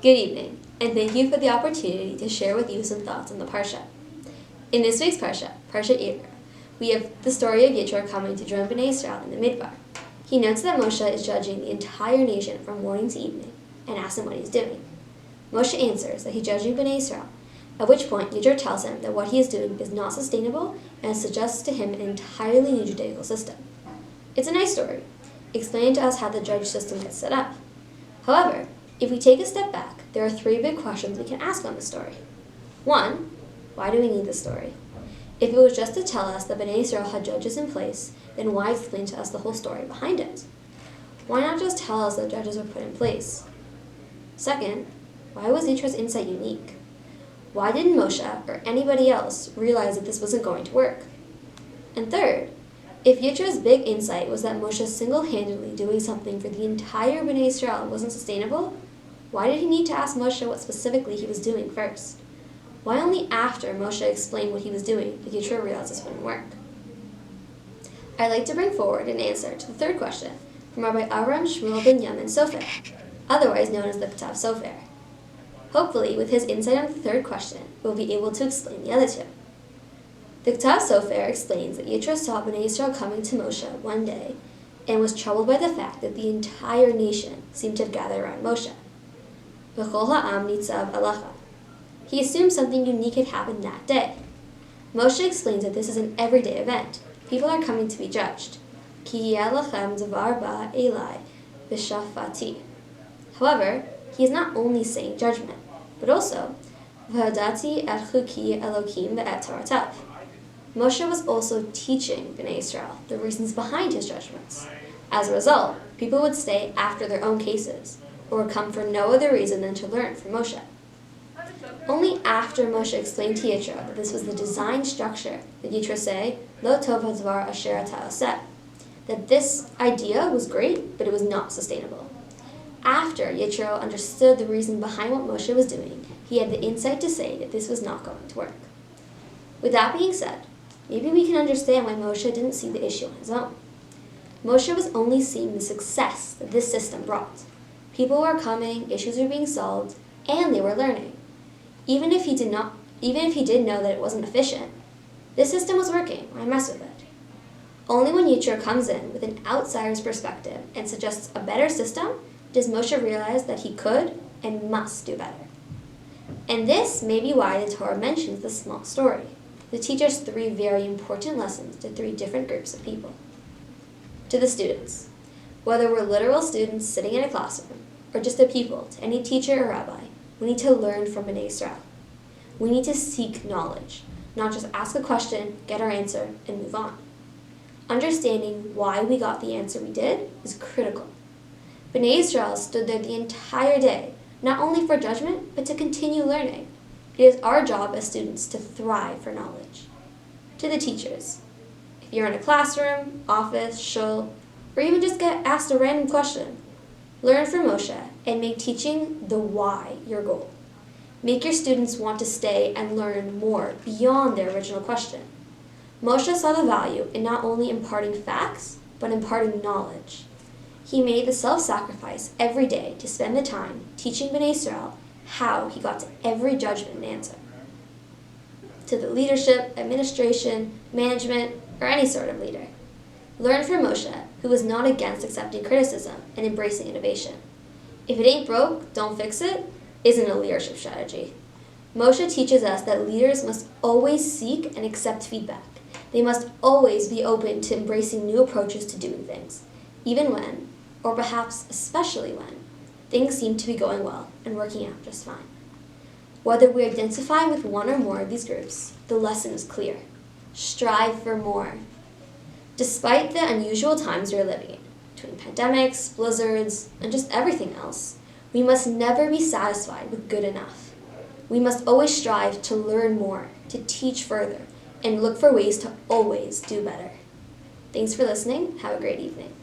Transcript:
Good evening, and thank you for the opportunity to share with you some thoughts on the Parsha. In this week's Parsha, Parshat Yitro, we have the story of Yitro coming to join Bnei Israel in the Midbar. He notes that Moshe is judging the entire nation from morning to evening, and asks him what he's doing. Moshe answers that he's judging Bnei Israel, at which point Yitro tells him that what he is doing is not sustainable and suggests to him an entirely new Judaical system. It's a nice story, explaining to us how the judge system gets set up. However, if we take a step back, there are three big questions we can ask on the story. 1. Why do we need this story? If it was just to tell us that Bnei Israel had judges in place, then why explain to us the whole story behind it? Why not just tell us that judges were put in place? 2nd, why was Yitro's insight unique? Why didn't Moshe or anybody else realize that this wasn't going to work? And 3rd, if Yitro's big insight was that Moshe single-handedly doing something for the entire Bnei Israel wasn't sustainable, why did he need to ask Moshe what specifically he was doing first? Why only after Moshe explained what he was doing did Yitro realize this wouldn't work? I'd like to bring forward an answer to the third question from Rabbi Avram Shmuel ben Yamin Sofer, otherwise known as the Ktav Sofer. Hopefully, with his insight on the third question, we'll be able to explain the other two. The Ktav Sofer explains that Yitro saw Bnei Israel coming to Moshe one day and was troubled by the fact that the entire nation seemed to have gathered around Moshe. V'chol ha'am nitzav alacha. He assumed something unique had happened that day. Moshe explains that this is an everyday event. People are coming to be judged. Ki yeh lachem dvar ba elai b'shafati. However, he is not only saying judgment, but also v'hadati et chuki Elokim ve'et toratav. Moshe was also teaching Bnei Israel the reasons behind his judgments. As a result, people would stay after their own cases, or would come for no other reason than to learn from Moshe. Only after Moshe explained to Yitro that this was the design structure did Yitro say, Lo tov hadvar asher ata oseh, that this idea was great, but it was not sustainable. After Yitro understood the reason behind what Moshe was doing, he had the insight to say that this was not going to work. With that being said, maybe we can understand why Moshe didn't see the issue on his own. Moshe was only seeing the success that this system brought. People were coming, issues were being solved, and they were learning. Even if he did know that it wasn't efficient, this system was working. Why mess with it? Only when Yitro comes in with an outsider's perspective and suggests a better system does Moshe realize that he could and must do better. And this may be why the Torah mentions the small story, to teach us three very important lessons to three different groups of people. To the students, whether we're literal students sitting in a classroom, or just a pupil to any teacher or rabbi, we need to learn from Bnei Israel. We need to seek knowledge, not just ask a question, get our answer, and move on. Understanding why we got the answer we did is critical. Bnei Israel stood there the entire day, not only for judgment, but to continue learning. It is our job as students to thrive for knowledge. To the teachers, if you're in a classroom, office, shul, or even just get asked a random question, learn from Moshe and make teaching the why your goal. Make your students want to stay and learn more beyond their original question. Moshe saw the value in not only imparting facts, but imparting knowledge. He made the self-sacrifice every day to spend the time teaching Bnei Israel how he got to every judgment and answer. To the leadership, administration, management, or any sort of leader, learn from Moshe, who was not against accepting criticism and embracing innovation. If it ain't broke, don't fix it, isn't a leadership strategy. Moshe teaches us that leaders must always seek and accept feedback. They must always be open to embracing new approaches to doing things, even when, or perhaps especially when, things seem to be going well and working out just fine. Whether we identify with one or more of these groups, the lesson is clear. Strive for more. Despite the unusual times we're living in, between pandemics, blizzards, and just everything else, we must never be satisfied with good enough. We must always strive to learn more, to teach further, and look for ways to always do better. Thanks for listening. Have a great evening.